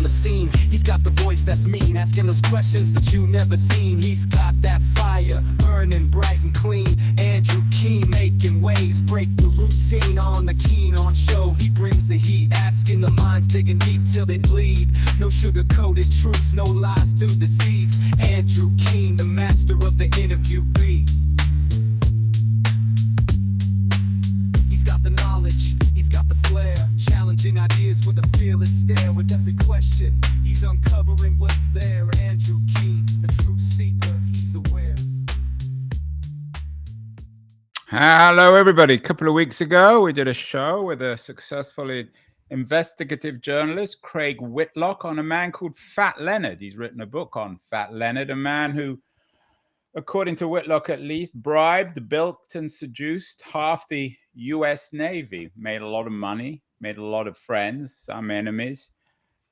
the scene. He's got the voice that's mean, asking those questions that you never seen. He's got that fire, burning bright and clean. Andrew Keen making waves, break the routine on the Keen on show. He brings the heat, asking the minds, digging deep till they bleed. No sugar-coated truths, no lies to deceive. Andrew Keen, the master of the interview beat. He's got the knowledge, he's got the flair, challenging ideas with a fearless stare. With every question, he's uncovering what's there. Andrew Keen, a truth seeker, he's aware. Hello, everybody. A couple of weeks ago, we did a show with a successful investigative journalist, Craig Whitlock, on a man called Fat Leonard. He's written a book on Fat Leonard, a man who, according to Whitlock at least, bribed, bilked, and seduced half the U.S. Navy, made a lot of money, made a lot of friends, some enemies.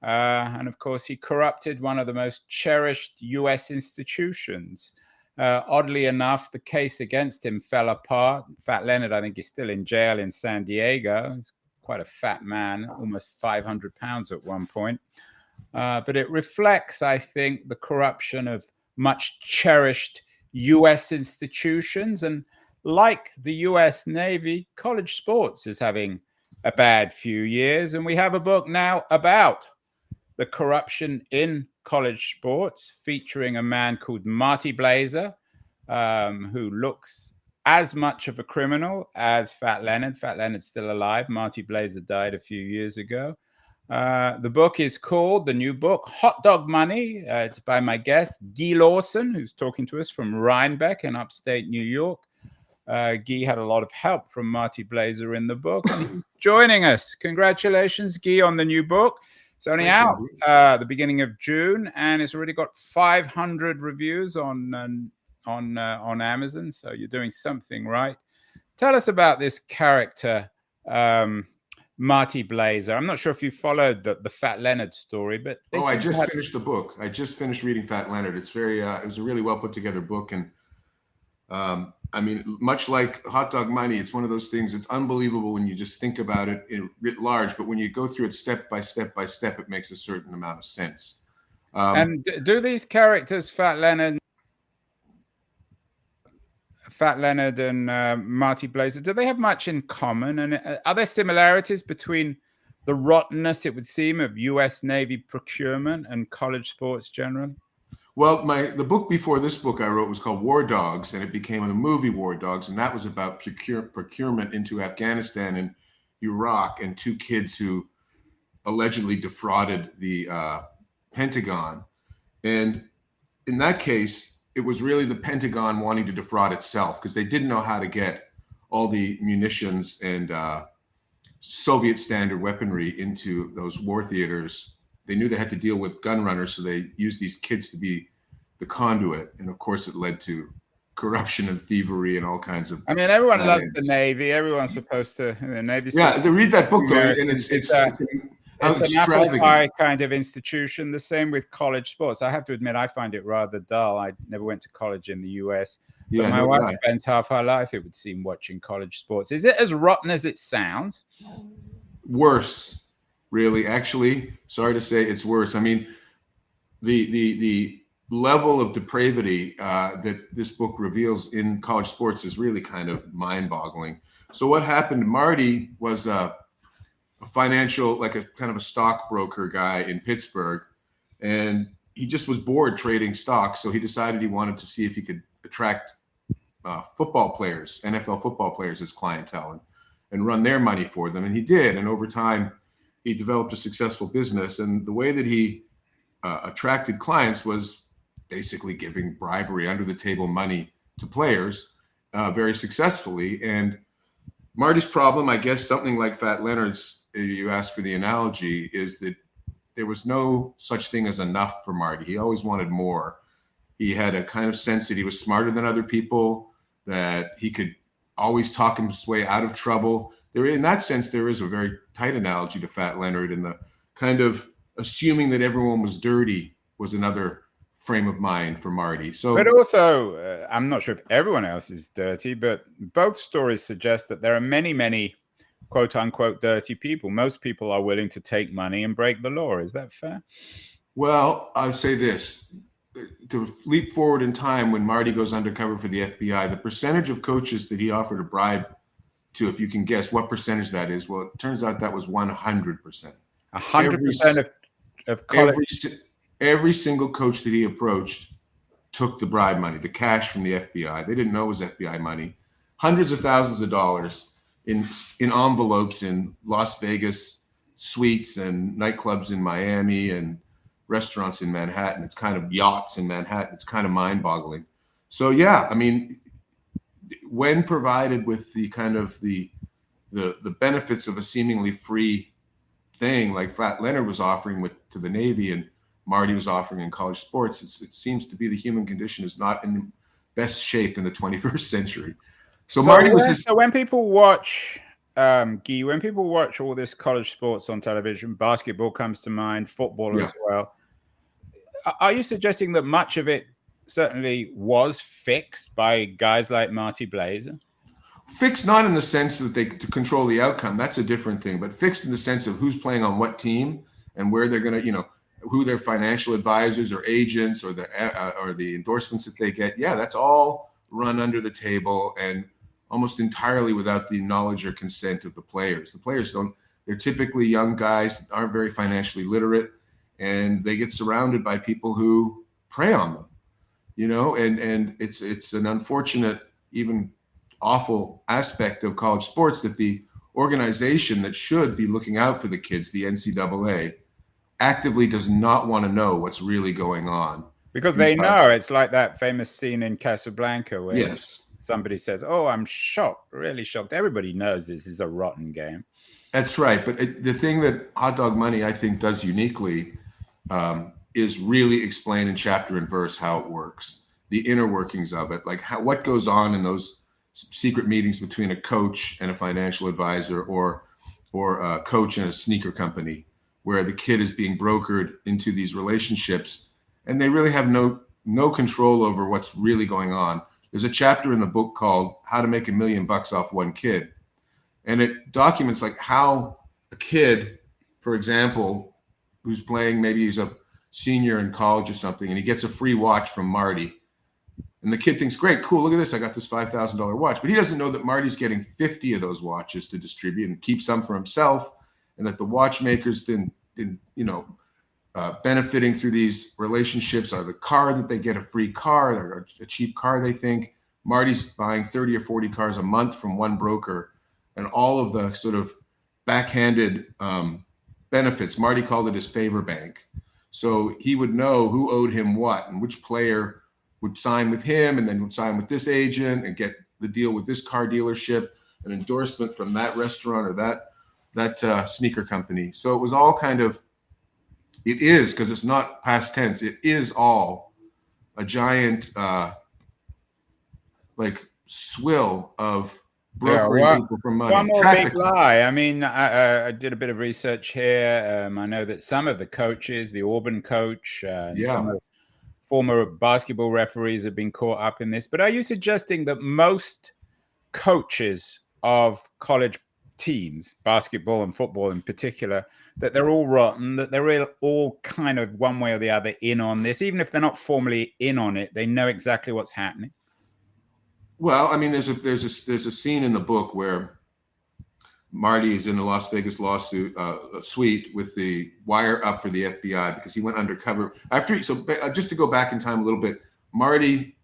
And of course, he corrupted one of the most cherished U.S. institutions. Oddly enough, the case against him fell apart. Fat Leonard, I think, is still in jail in San Diego. He's quite a fat man, almost 500 pounds at one point. But it reflects, I think, the corruption of much cherished U.S. institutions. And like the U.S. Navy, college sports is having a bad few years. And we have a book now about the corruption in college sports, featuring a man called Marty Blazer, who looks as much of a criminal as Fat Leonard. Fat Leonard's still alive. Marty Blazer died a few years ago. The book is called, the new book, Hot Dog Money. It's by my guest, Guy Lawson, who's talking to us from Rhinebeck in upstate New York. Guy had a lot of help from Marty Blazer in the book, and he's joining us. Congratulations, Guy, on the new book. It's only out the beginning of June, and it's already got 500 reviews on Amazon. So you're doing something right. Tell us about this character, Marty Blazer. I'm not sure if you followed the Fat Leonard story, but I just finished the book. I just finished reading Fat Leonard. It's very it was a really well put together book, and I mean, much like Hot Dog Money, it's one of those things. It's unbelievable when you just think about it writ large, but when you go through it step by step by step, it makes a certain amount of sense. And do these characters, Fat Leonard and Marty Blazer, do they have much in common? And are there similarities between the rottenness, it would seem, of U.S. Navy procurement and college sports generally? Well, the book before this book I wrote was called War Dogs, and it became the movie War Dogs, and that was about procurement into Afghanistan and Iraq, and two kids who allegedly defrauded the Pentagon. And in that case, it was really the Pentagon wanting to defraud itself, because they didn't know how to get all the munitions and Soviet standard weaponry into those war theaters. They knew they had to deal with gun runners, so they used these kids to be the conduit. And of course, it led to corruption and thievery and all kinds of. I mean, everyone loves the Navy. Everyone's supposed to. The Navy's they read that book though, and it's an apple pie kind of institution. The same with college sports. I have to admit, I find it rather dull. I never went to college in the US. But my wife spent half her life, it would seem, watching college sports. Is it as rotten as it sounds? Worse. Really, actually, sorry to say, it's worse. I mean, the level of depravity that this book reveals in college sports is really kind of mind-boggling. So what happened? Marty was a financial, like a kind of a stockbroker guy in Pittsburgh, and he just was bored trading stocks. So he decided he wanted to see if he could attract football players, NFL football players, as clientele, and run their money for them. And he did. And over time, he developed a successful business, and the way that he attracted clients was basically giving bribery, under the table money to players very successfully. And Marty's problem, I guess, something like Fat Leonard's, you asked for the analogy, is that there was no such thing as enough for Marty. He always wanted more. He had a kind of sense that he was smarter than other people, that he could always talk his way out of trouble. In that sense, there is a very tight analogy to Fat Leonard, and the kind of assuming that everyone was dirty was another frame of mind for Marty. So, but also, I'm not sure if everyone else is dirty, but both stories suggest that there are many, many quote unquote dirty people. Most people are willing to take money and break the law. Is that fair? Well, I'll say this. To leap forward in time, when Marty goes undercover for the FBI, the percentage of coaches that he offered a bribe to, if you can guess what percentage that is, well, it turns out that was 100%. 100% of college. Every single coach that he approached took the bribe money, the cash from the FBI. They didn't know it was FBI money. Hundreds of thousands of dollars in envelopes in Las Vegas suites and nightclubs in Miami and restaurants in Manhattan. It's kind of yachts in Manhattan. It's kind of mind-boggling. So yeah, I mean, when provided with the kind of the benefits of a seemingly free thing like Fat Leonard was offering to the Navy and Marty was offering in college sports, it seems to be the human condition is not in the best shape in the 21st century. So Marty was so when people watch Guy, when people watch all this college sports on television, basketball comes to mind, football as well. Are you suggesting that much of it certainly was fixed by guys like Marty Blazer? Fixed not in the sense that they to control the outcome. That's a different thing. But fixed in the sense of who's playing on what team and where they're going to, who their financial advisors or agents or the endorsements that they get. Yeah, that's all run under the table and almost entirely without the knowledge or consent of the players. The players don't. They're typically young guys, aren't very financially literate, and they get surrounded by people who prey on them. And it's an unfortunate, even awful aspect of college sports that the organization that should be looking out for the kids, the NCAA, actively does not want to know what's really going on. Because they know. It's like that famous scene in Casablanca where somebody says, "Oh, I'm shocked, really shocked." Everybody knows this is a rotten game. That's right. But the thing that Hot Dog Money, I think, does uniquely is really explain in chapter and verse how it works, the inner workings of it, like what goes on in those secret meetings between a coach and a financial advisor or a coach and a sneaker company, where the kid is being brokered into these relationships and they really have no control over what's really going on. There's a chapter in the book called How to Make $1 Million Off One Kid. And it documents like how a kid, for example, who's playing, maybe he's a senior in college or something, and he gets a free watch from Marty. And the kid thinks, great, cool, look at this, I got this $5,000 watch. But he doesn't know that Marty's getting 50 of those watches to distribute and keep some for himself, and that the watchmakers benefiting through these relationships are the car that they get, a free car, or a cheap car, they think. Marty's buying 30 or 40 cars a month from one broker, and all of the sort of backhanded benefits. Marty called it his favor bank. So he would know who owed him what and which player would sign with him and then would sign with this agent and get the deal with this car dealership, an endorsement from that restaurant or that sneaker company. So it was all kind of, it is, because it's not past tense, it is all a giant like swill of brokering people for money. One more big lie. I mean, I did a bit of research here. I know that some of the coaches, the Auburn coach, some of the former basketball referees have been caught up in this. But are you suggesting that most coaches of college teams, basketball and football in particular, that they're all rotten, that they're all kind of one way or the other in on this? Even if they're not formally in on it, they know exactly what's happening? Well, I mean, there's a scene in the book where Marty is in a Las Vegas lawsuit suite with the wire up for the FBI because he went undercover after. So just to go back in time a little bit, Marty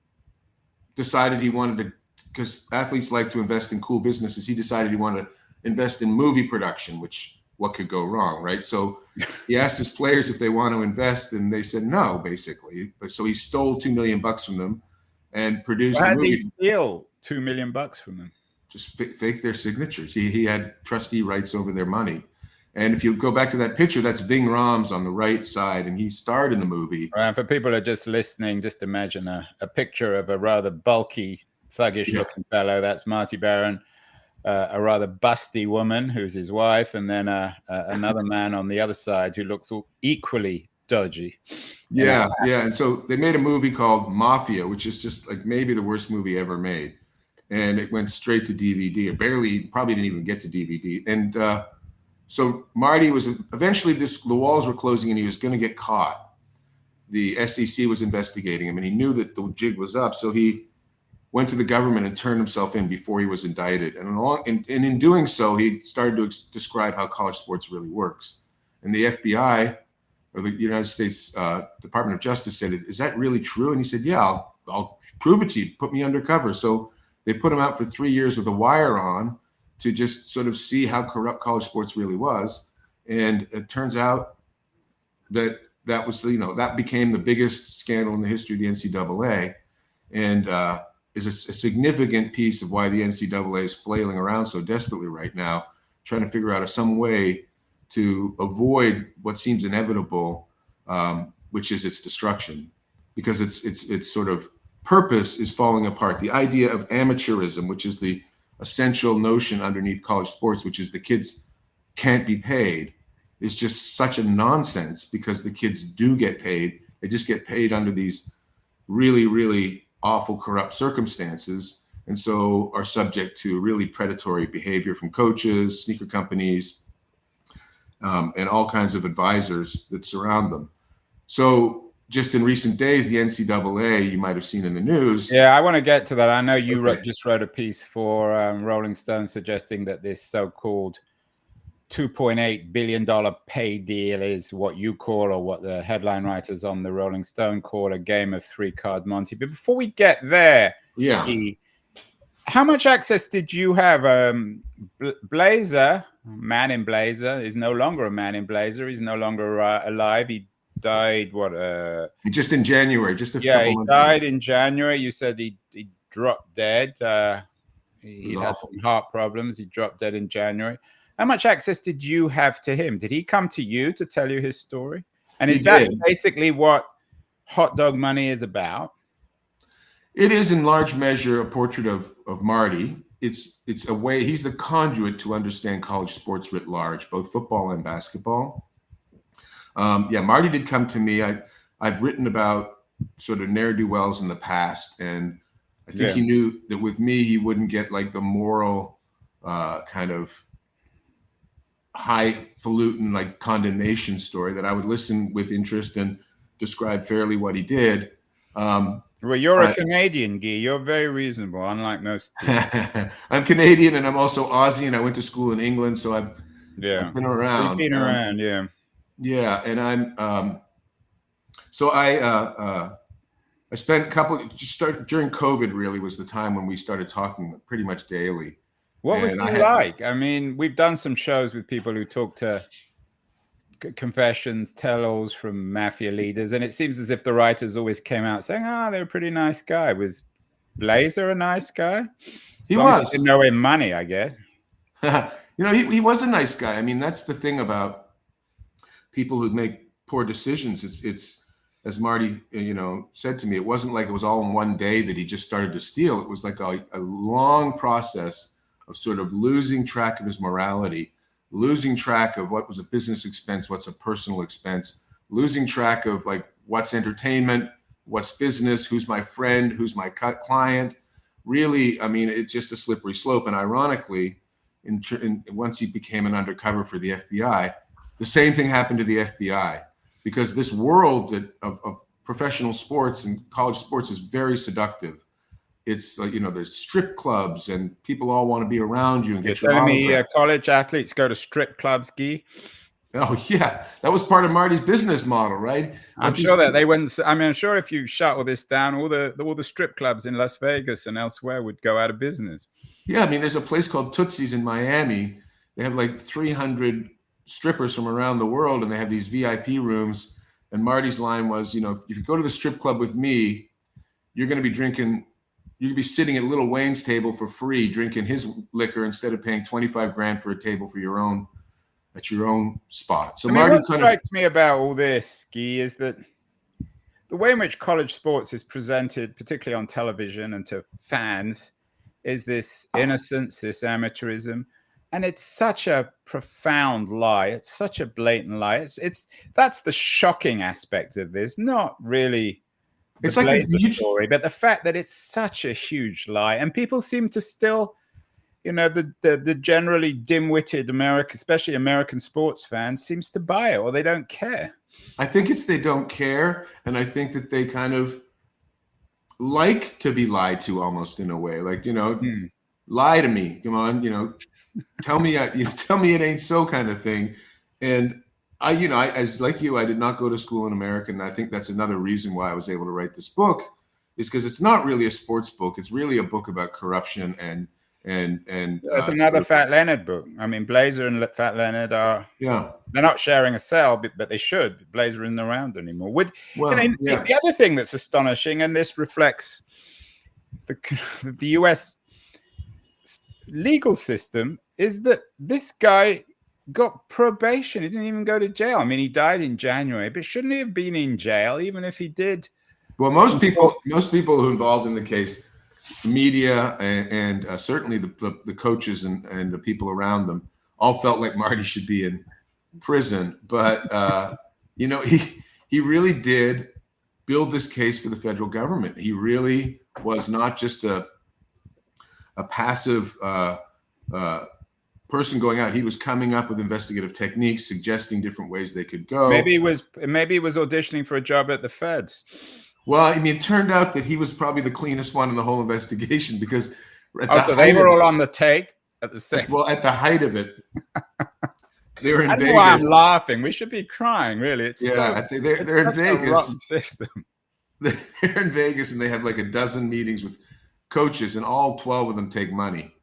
decided he wanted to, because athletes like to invest in cool businesses. He decided he wanted to invest in movie production, which what could go wrong, right? So he asked his players if they want to invest, and they said no, basically. So he stole $2 million from them and produced a movie. How did he steal $2 million from them? Just fake their signatures. He had trustee rights over their money. And if you go back to that picture, that's Ving Rhames on the right side, and he starred in the movie. And for people who are just listening, just imagine a picture of a rather bulky, thuggish-looking fellow. That's Marty Baron, a rather busty woman who's his wife, and then another man on the other side who looks equally dodgy. Yeah. And so they made a movie called Mafia, which is just like maybe the worst movie ever made. and it went straight to DVD. It probably didn't even get to DVD. And so Marty was eventually the walls were closing and he was going to get caught. The SEC was investigating him and he knew that the jig was up. So he went to the government and turned himself in before he was indicted. And in doing so, he started to describe how college sports really works. And the FBI, or the United States Department of Justice, said, "Is that really true?" And he said, "Yeah, I'll prove it to you. Put me undercover." So they put him out for 3 years with a wire on to just sort of see how corrupt college sports really was. And it turns out that that became the biggest scandal in the history of the NCAA, and is a significant piece of why the NCAA is flailing around so desperately right now, trying to figure out some way to avoid what seems inevitable, which is its destruction, because its sort of purpose is falling apart. The idea of amateurism, which is the essential notion underneath college sports, which is the kids can't be paid, is just such a nonsense, because the kids do get paid. They just get paid under these really, really awful, corrupt circumstances, and so are subject to really predatory behavior from coaches, sneaker companies, and all kinds of advisors that surround them. So just in recent days, the NCAA, you might have seen in the news. Yeah, I want to get to that. I know you just wrote a piece for Rolling Stone suggesting that this so-called $2.8 billion pay deal is what you call, or what the headline writers on the Rolling Stone call, a game of three-card Monty. But before we get there, how much access did you have? Blazer, man in blazer, is no longer a man in blazer. He's no longer alive. He died just in January, just a couple months ago. He died ago. in January. You said he dropped dead. He had some heart problems. He dropped dead in January. How much access did you have to him? Did he come to you to tell you his story? And is that basically what Hot Dog Money is about? It is in large measure a portrait of Marty. It's a way, he's the conduit to understand college sports writ large, both football and basketball. Marty did come to me. I've written about sort of ne'er-do-wells in the past, and I think he knew that with me, he wouldn't get like the moral kind of highfalutin like condemnation story, that I would listen with interest and describe fairly what he did. Well, you're a Canadian, Guy. You're very reasonable, unlike most people. I'm Canadian, and I'm also Aussie, and I went to school in England, so I've been around. You've been around, yeah. Yeah, and I'm so I spent a couple during COVID. Really was the time when we started talking pretty much daily. What was he like? I mean, we've done some shows with people who talk to confessions, tell-alls from mafia leaders, and it seems as if the writers always came out saying, they're a pretty nice guy. Was Blazer a nice guy? He was. He didn't owe him money, I guess. He was a nice guy. I mean, that's the thing about people who make poor decisions. It's as Marty, said to me, it wasn't like it was all in one day that he just started to steal. It was like a long process of sort of losing track of his morality, losing track of what was a business expense, what's a personal expense, losing track of like what's entertainment, what's business, who's my friend, who's my client. Really, I mean, it's just a slippery slope. And ironically, once he became an undercover for the FBI, the same thing happened to the FBI, because this world of professional sports and college sports is very seductive. It's like, there's strip clubs and people all want to be around you and get your autograph. College athletes go to strip clubs, Guy? Oh yeah, that was part of Marty's business model, right? I'm sure that they wouldn't. I mean, I'm sure if you shut all this down, all the strip clubs in Las Vegas and elsewhere would go out of business. Yeah, I mean, there's a place called Tootsie's in Miami. They have like 300 strippers from around the world, and they have these VIP rooms. And Marty's line was, if you go to the strip club with me, you're going to be drinking. You'd be sitting at Lil Wayne's table for free, drinking his liquor instead of paying $25,000 for a table for your own spot. So what strikes me about all this, Guy, is that the way in which college sports is presented, particularly on television and to fans, is this innocence, this amateurism, and it's such a profound lie. It's such a blatant lie. That's the shocking aspect of this, not really the Blazer story, but the fact that it's such a huge lie, and people seem to still, you know, the generally dim-witted American, especially American sports fans, seems to buy it, or they don't care. I think it's they don't care, and I think that they kind of like to be lied to, almost in a way, like, you know, lie to me, come on, you know, tell me it ain't so, kind of thing. And I, you know, as like you, I did not go to school in America, and I think that's another reason why I was able to write this book, is because it's not really a sports book. It's really a book about corruption and it's another Fat Leonard book. I mean, Blazer and Fat Leonard are, they're not sharing a cell, but they should. Blazer isn't around anymore. The other thing that's astonishing, and this reflects the US legal system, is that this guy got probation. He didn't even go to jail. I mean, he died in January, but shouldn't he have been in jail, even if he did? Well, most people who are involved in the case, media and certainly the coaches and the people around them, all felt like Marty should be in prison. But you know, he really did build this case for the federal government. He really was not just a passive person going out. He was coming up with investigative techniques, suggesting different ways they could go. Maybe he was auditioning for a job at the feds. Well, I mean, it turned out that he was probably the cleanest one in the whole investigation, because so they were all on the take at the same. Well, at the height of it, they were in Vegas. Why I'm laughing. We should be crying, really. It's they're in Vegas. A rotten system. They're in Vegas, and they have like a dozen meetings with coaches, and all 12 of them take money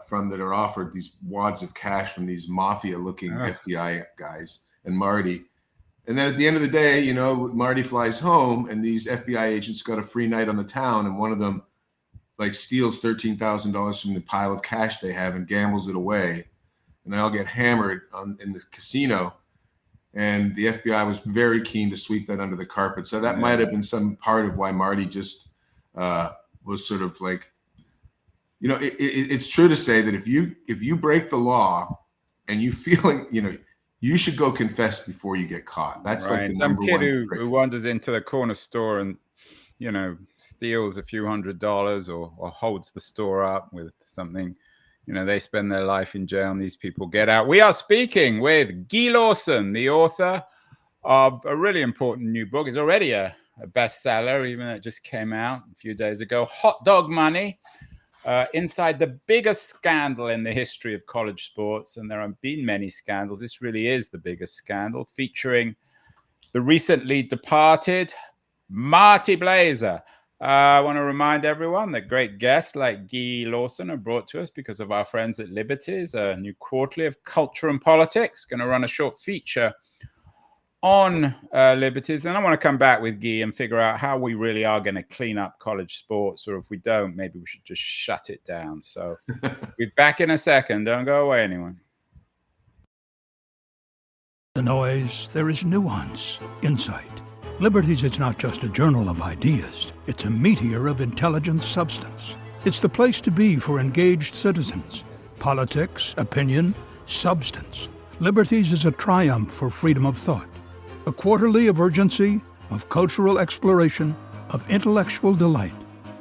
from that are offered these wads of cash from these mafia-looking FBI guys and Marty. And then at the end of the day, you know, Marty flies home, and these FBI agents got a free night on the town, and one of them like steals $13,000 from the pile of cash they have and gambles it away, and they all get hammered in the casino. And the FBI was very keen to sweep that under the carpet. So that might have been some part of why Marty just was sort of like, you know, it's true to say that if you break the law and you feel like, you know, you should go confess before you get caught. That's right. Like the some kid who wanders into the corner store and, you know, steals a few $100s or holds the store up with something, you know, they spend their life in jail and these people get out. We are speaking with Guy Lawson, the author of a really important new book. It's already a bestseller, even though it just came out a few days ago. Hot Dog Money. Inside the biggest scandal in the history of college sports, and there have been many scandals. This really is the biggest scandal, featuring the recently departed Marty Blazer. I want to remind everyone that great guests like Guy Lawson are brought to us because of our friends at Liberties, a new quarterly of culture and politics. Going to run a short feature on Liberties, and I want to come back with Guy and figure out how we really are going to clean up college sports, or if we don't, maybe we should just shut it down. So we're back in a second. Don't go away, anyone. The noise, there is nuance, insight. Liberties is not just a journal of ideas. It's a meteor of intelligent substance. It's the place to be for engaged citizens. Politics, opinion, substance. Liberties is a triumph for freedom of thought. A quarterly of urgency, of cultural exploration, of intellectual delight,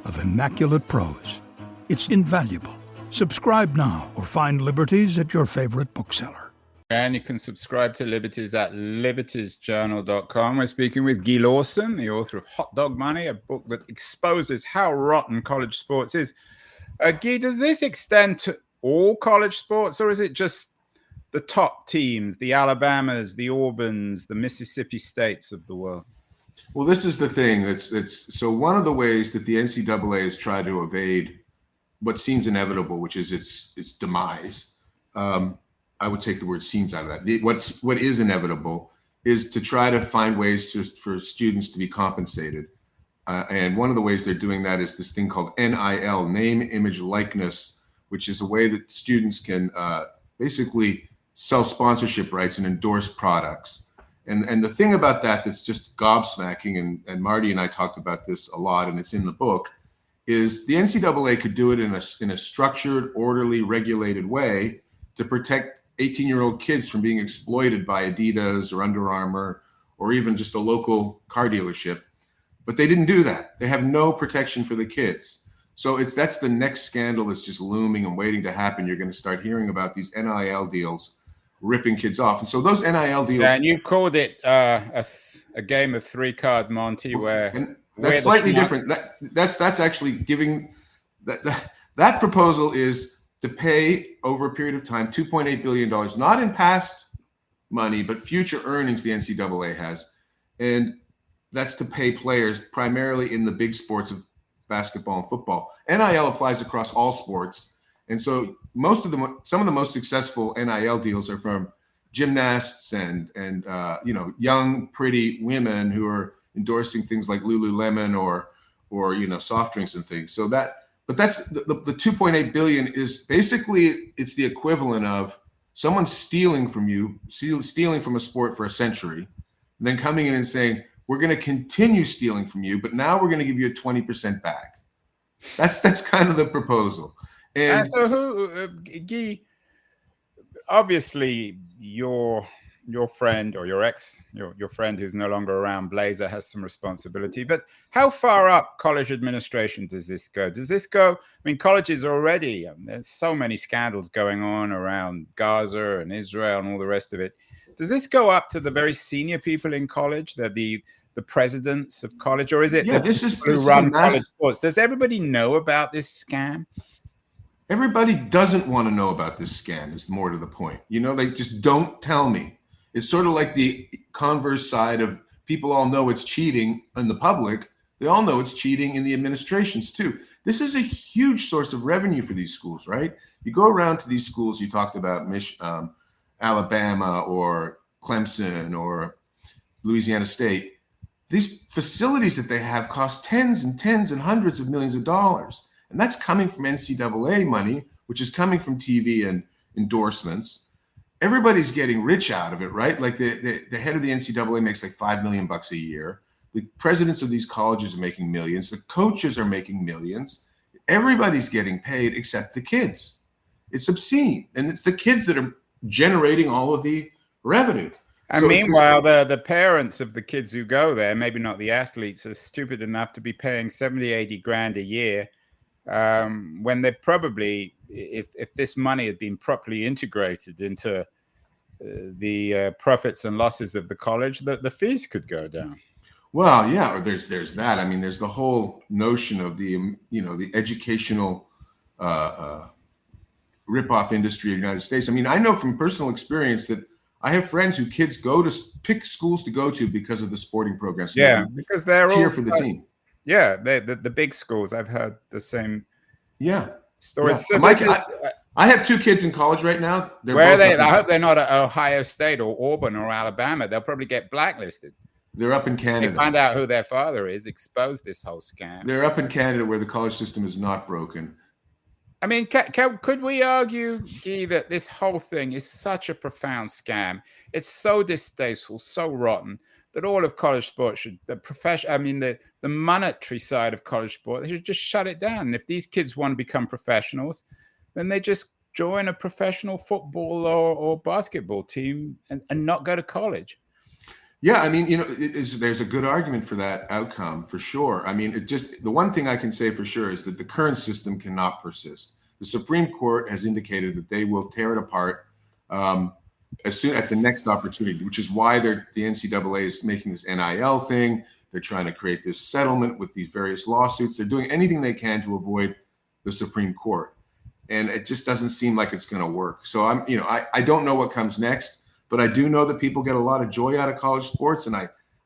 of immaculate prose. It's invaluable. Subscribe now or find Liberties at your favorite bookseller. And you can subscribe to Liberties at libertiesjournal.com. We're speaking with Guy Lawson, the author of Hot Dog Money, a book that exposes how rotten college sports is. Guy, does this extend to all college sports, or is it just the top teams, the Alabamas, the Auburns, the Mississippi States of the world? Well, this is the thing. So one of the ways that the NCAA has tried to evade what seems inevitable, which is its demise. I would take the word "seems" out of that. What is inevitable is to try to find ways for students to be compensated. And one of the ways they're doing that is this thing called NIL, name, image, likeness, which is a way that students can basically sell sponsorship rights and endorse products. And the thing about that's just gobsmacking, and Marty and I talked about this a lot, and it's in the book, is the NCAA could do it in a structured, orderly, regulated way to protect 18-year-old kids from being exploited by Adidas or Under Armour or even just a local car dealership. But they didn't do that. They have no protection for the kids. So that's the next scandal that's just looming and waiting to happen. You're going to start hearing about these NIL deals ripping kids off. And so those NIL deals. Yeah, and you called it a game of 3-card Monty, where and that's slightly different. That's actually giving that proposal is to pay over a period of time $2.8 billion, not in past money, but future earnings the NCAA has. And that's to pay players primarily in the big sports of basketball and football. NIL applies across all sports. And so some of the most successful NIL deals are from gymnasts and young, pretty women who are endorsing things like Lululemon or soft drinks and things. So that's the $2.8 billion is basically, it's the equivalent of someone stealing from you, stealing from a sport for a century, and then coming in and saying, we're going to continue stealing from you, but now we're going to give you a 20% back. That's kind of the proposal. And so Guy, obviously your friend or your friend who's no longer around, Blazer, has some responsibility, but how far up college administration does this go? Does this go, I mean, colleges already, there's so many scandals going on around Gaza and Israel and all the rest of it. Does this go up to the very senior people in college, the presidents of college, or is it this is college sports? Does everybody know about this scam? Everybody doesn't want to know about this scam, is more to the point. They just don't tell me. It's sort of like the converse side of people all know it's cheating in the public. They all know it's cheating in the administrations too. This is a huge source of revenue for these schools, right? You go around to these schools, you talked about Alabama or Clemson or Louisiana State. These facilities that they have cost tens and hundreds of millions of dollars. And that's coming from NCAA money, which is coming from TV and endorsements. Everybody's getting rich out of it, right? Like the head of the NCAA makes like $5 million a year. The presidents of these colleges are making millions. The coaches are making millions. Everybody's getting paid except the kids. It's obscene. And it's the kids that are generating all of the revenue. And so meanwhile, the parents of the kids who go there, maybe not the athletes, are stupid enough to be paying 70, 80 grand a year, when they probably, if this money had been properly integrated into the profits and losses of the college, the fees could go down. Well, yeah, or there's that. I mean, there's the whole notion of the educational rip-off industry of the United States. I mean, I know from personal experience that I have friends who kids go to pick schools to go to because of the sporting programs. Yeah, because they're cheer all for the team. Yeah, the big schools. I've heard the same. Yeah, stories. Yeah. So I have 2 kids in college right now. Where are they? I hope they're not at Ohio State or Auburn or Alabama. They'll probably get blacklisted. They're up in Canada. They find out who their father is, expose this whole scam. They're up in Canada where the college system is not broken. I mean, could we argue, Guy, that this whole thing is such a profound scam? It's so distasteful, so rotten, that all of college sports should, the monetary side of college sport, they should just shut it down. And if these kids want to become professionals, then they just join a professional football or basketball team and not go to college. Yeah, I mean, there's a good argument for that outcome, for sure. I mean, the one thing I can say for sure is that the current system cannot persist. The Supreme Court has indicated that they will tear it apart as soon at the next opportunity, which is why the NCAA is making this NIL thing. They're trying to create this settlement with these various lawsuits. They're doing anything they can to avoid the Supreme Court, and it just doesn't seem like it's going to work. So I don't know what comes next. But I do know that people get a lot of joy out of college sports, and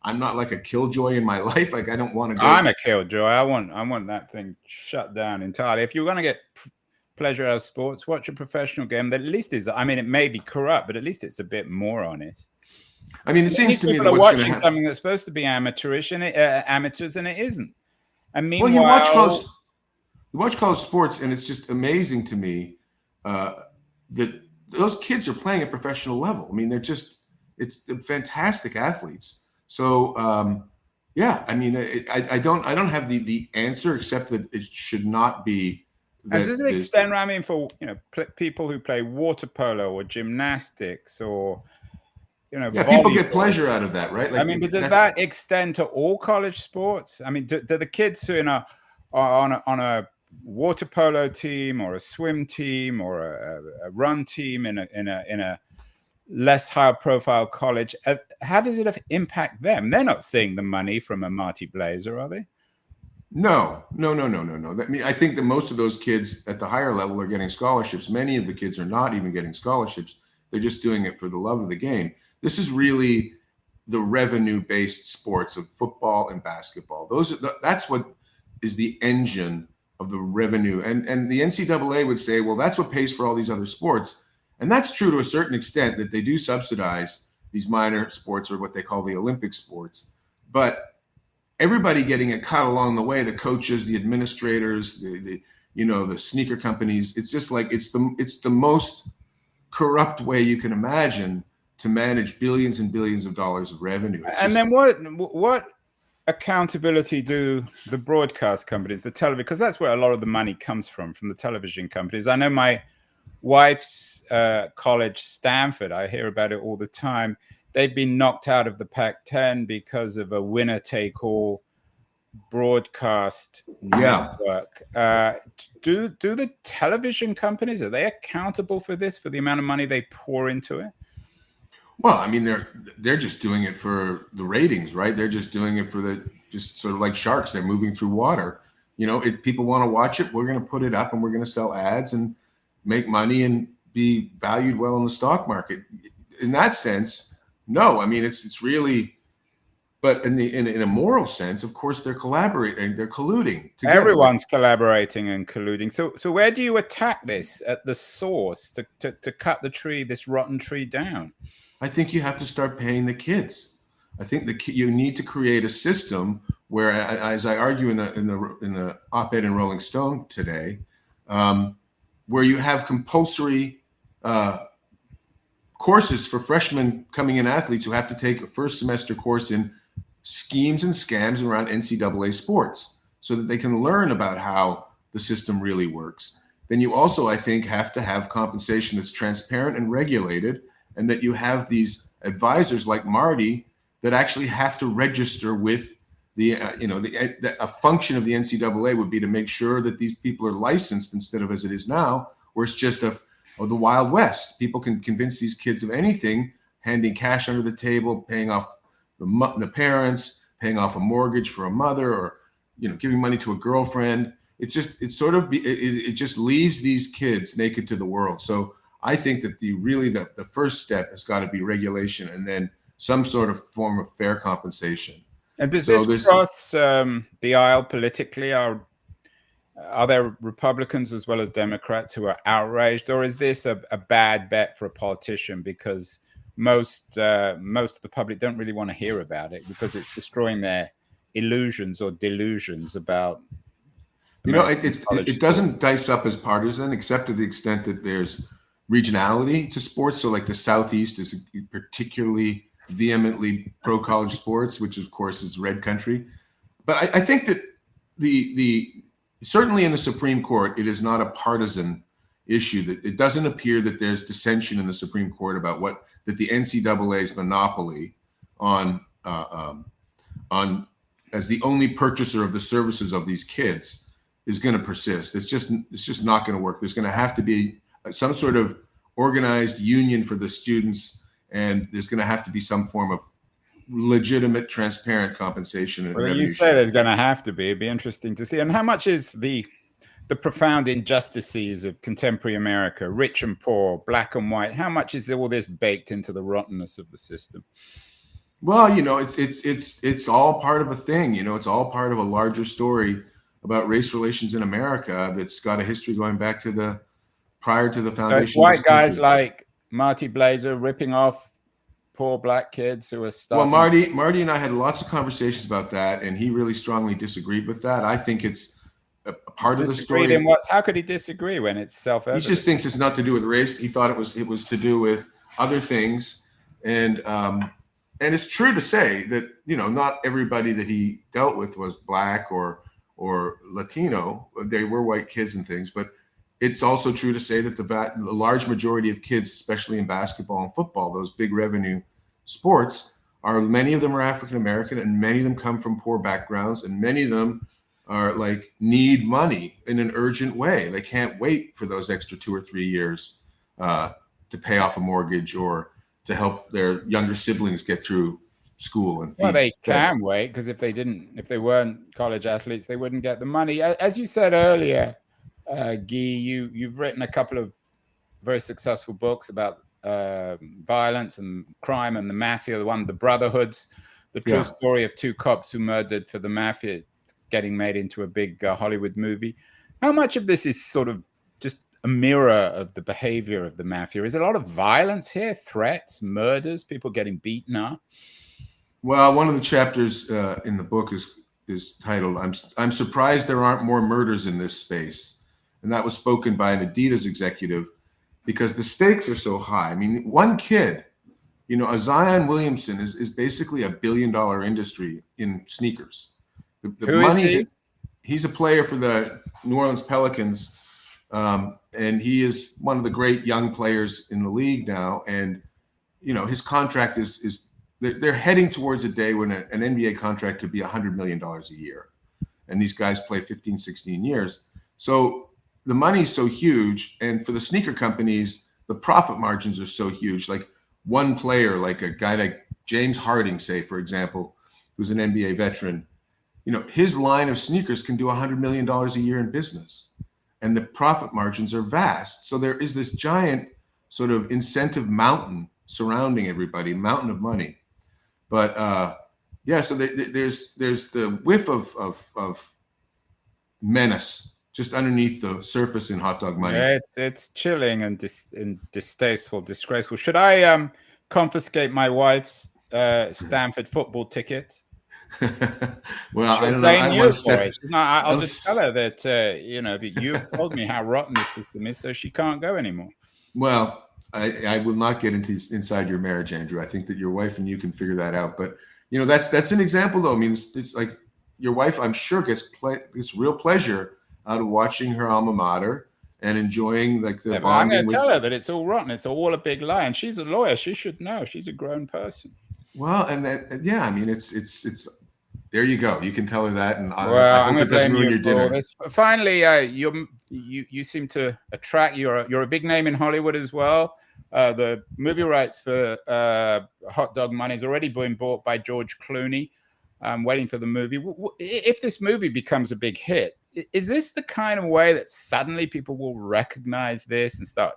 I'm not like a killjoy in my life. Like I don't want to go. I'm a killjoy. I want that thing shut down entirely. If you're going to get pleasure out of sports, watch a professional game that at least is. I mean, it may be corrupt, but at least it's a bit more honest. I mean, it seems to me that people are watching something that's supposed to be amateurish and amateurs, and it isn't. And meanwhile, well, you watch college sports, and it's just amazing to me that those kids are playing at professional level. I mean, it's fantastic athletes. So, yeah, I mean, I don't have the answer except that it should not be. And does it extend, I mean, for people who play water polo or gymnastics or Yeah, people volleyball. get pleasure out of that, right? I mean, does that extend to all college sports? I mean, do the kids who are on a water polo team or a swim team or a run team in a less high profile college, how does it impact them? They're not seeing the money from a Marty Blazer, are they? No. I mean, I think that most of those kids at the higher level are getting scholarships. Many of the kids are not even getting scholarships. They're just doing it for the love of the game. This is really the revenue-based sports of football and basketball. That's what is the engine of the revenue. And the NCAA would say, well, that's what pays for all these other sports. And that's true to a certain extent, that they do subsidize these minor sports, or what they call the Olympic sports. But everybody getting a cut along the way, the coaches, the administrators, the sneaker companies, it's just like it's the most corrupt way you can imagine to manage billions and billions of dollars of revenue. Then what accountability do the broadcast companies, the television, because that's where a lot of the money comes from the television companies. I know my wife's college, Stanford, I hear about it all the time. They've been knocked out of the Pac-10 because of a winner-take-all broadcast network. Do the television companies, are they accountable for this, for the amount of money they pour into it? Well, I mean, they're just doing it for the ratings, right? They're just doing it for just sort of like sharks. They're moving through water. If people want to watch it, we're going to put it up and we're going to sell ads and make money and be valued well in the stock market. In that sense, no. I mean, it's really, but in a moral sense, of course, they're collaborating, they're colluding together. Everyone's collaborating and colluding. So where do you attack this at the source to cut the tree, this rotten tree, down? I think you have to start paying the kids. I think you need to create a system where, as I argue in the op-ed in Rolling Stone today, where you have compulsory courses for freshmen coming in athletes who have to take a first semester course in schemes and scams around NCAA sports, so that they can learn about how the system really works. Then you also, I think, have to have compensation that's transparent and regulated, and that you have these advisors like Marty that actually have to register with a function of the NCAA would be to make sure that these people are licensed, instead of, as it is now, where it's just the Wild West. People can convince these kids of anything, handing cash under the table, paying off the parents, paying off a mortgage for a mother, or giving money to a girlfriend. It just leaves these kids naked to the world. So I think that the first step has got to be regulation, and then some sort of form of fair compensation. And does this cross the aisle politically? Are there Republicans as well as Democrats who are outraged, or is this a bad bet for a politician, because most of the public don't really want to hear about it, because it's destroying their illusions or delusions about it doesn't dice up as partisan, except to the extent that there's regionality to sports. So like the Southeast is particularly vehemently pro college sports, which of course is red country. But I think that certainly in the Supreme Court, it is not a partisan issue. That it doesn't appear that there's dissension in the Supreme Court about that the NCAA's monopoly on as the only purchaser of the services of these kids is going to persist. It's just not going to work. There's going to have to be some sort of organized union for the students, and there's going to have to be some form of legitimate, transparent compensation. Well, you say there's going to have to be. It'd be interesting to see. And how much is the profound injustices of contemporary America, rich and poor, black and white, how much is all this baked into the rottenness of the system? Well, it's all part of a thing. It's all part of a larger story about race relations in America that's got a history going back to prior to the foundation. So it's white guys like Marty Blazer ripping off poor black kids who are starting. Well, Marty and I had lots of conversations about that, and he really strongly disagreed with that. I think it's a part of the story. How could he disagree when it's self-evident? He just thinks it's not to do with race. He thought it was to do with other things, and it's true to say that not everybody that he dealt with was black or Latino. They were white kids and things, but it's also true to say that the large majority of kids, especially in basketball and football, those big revenue sports many of them are African American, and many of them come from poor backgrounds, and many of them are like need money in an urgent way. They can't wait for those extra 2 or 3 years to pay off a mortgage or to help their younger siblings get through school. And well, they can wait, because if they weren't college athletes, they wouldn't get the money. As you said earlier, Guy, you've written a couple of very successful books about violence and crime and the mafia. The one, The Brotherhoods, the true story of two cops who murdered for the mafia, getting made into a big Hollywood movie. How much of this is sort of just a mirror of the behavior of the mafia? Is there a lot of violence here? Threats, murders, people getting beaten up? Well, one of the chapters in the book is titled "I'm surprised there aren't more murders in this space," and that was spoken by an Adidas executive, because the stakes are so high. I mean, one kid, a Zion Williamson is basically $1 billion industry in sneakers. The Who money is he? He's a player for the New Orleans Pelicans, and he is one of the great young players in the league now. And his contract is they're heading towards a day when an NBA contract could be $100 million a year, and these guys play 15, 16 years. So the money's so huge, and for the sneaker companies, the profit margins are so huge. Like one player, like a guy like James Harden, say, for example, who's an NBA veteran, his line of sneakers can do $100 million a year in business, and the profit margins are vast. So there is this giant sort of incentive mountain surrounding everybody, mountain of money. But so there's the whiff of menace just underneath the surface in Hot Dog Money. Yeah, it's chilling and distasteful, disgraceful. Should I confiscate my wife's Stanford football ticket? Well, I don't know. I'll just tell her that that you've told me how rotten this system is, so she can't go anymore. Well, I will not get inside your marriage, Andrew. I think that your wife and you can figure that out. But that's an example, though. I mean, it's like your wife, I'm sure, gets real pleasure out of watching her alma mater and enjoying like the bonding. I'm going to tell her that it's all rotten. It's all a big lie, and she's a lawyer. She should know. She's a grown person. Well, and that, I mean, it's. There you go. You can tell her that, and I hope it doesn't ruin your dinner. Finally, you seem to attract. You're a big name in Hollywood as well. The movie rights for Hot Dog Money has already been bought by George Clooney. I'm waiting for the movie. If this movie becomes a big hit, is this the kind of way that suddenly people will recognize this and start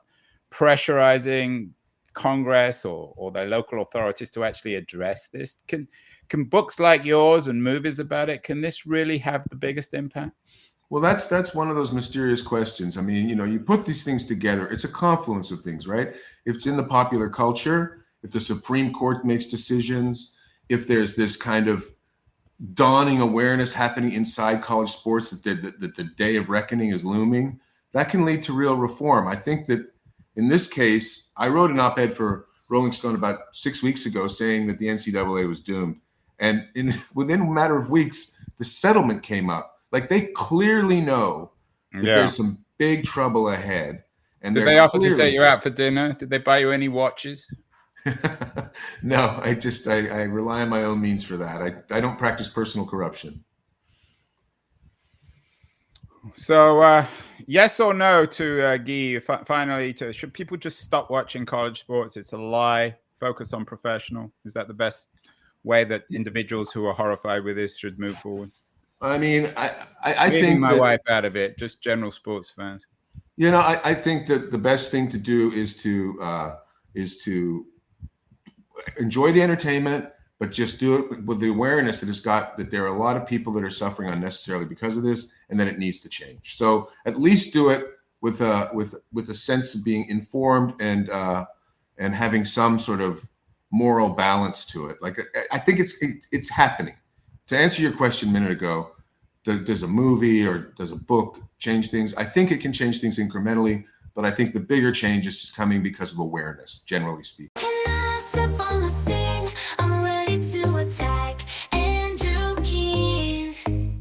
pressurizing Congress or their local authorities to actually address this? Can books like yours and movies about it, can this really have the biggest impact? Well, that's one of those mysterious questions. I mean, you put these things together. It's a confluence of things, right? If it's in the popular culture, if the Supreme Court makes decisions, if there's this kind of dawning awareness happening inside college sports that the day of reckoning is looming, that can lead to real reform. I think that in this case, I wrote an op-ed for Rolling Stone about 6 weeks ago saying that the NCAA was doomed. And within a matter of weeks, the settlement came up. Like, they clearly know that there's some big trouble ahead. And did they offer to take you out for dinner? Did they buy you any watches? No, I rely on my own means for that. I don't practice personal corruption. So, yes or no to Guy, finally, should people just stop watching college sports? It's a lie. Focus on professional. Is that the best way that individuals who are horrified with this should move forward? I mean, I think my wife out of it, just general sports fans. I think that the best thing to do is to enjoy the entertainment, but just do it with the awareness that there are a lot of people that are suffering unnecessarily because of this, and that it needs to change. So at least do it with a sense of being informed and having some sort of moral balance to it. Like, I think it's happening. To answer your question a minute ago, does a movie or does a book change things? I think it can change things incrementally, but I think the bigger change is just coming because of awareness, generally speaking. Step on the scene, I'm ready to attack. Andrew Keene,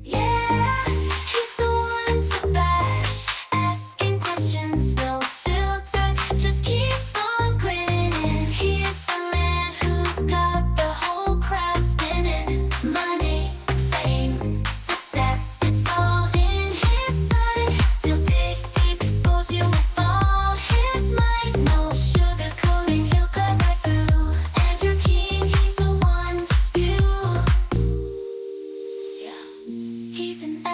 yeah, he's the one to bash. Asking questions, no filter, just keeps on grinning. He is the man who's got He's an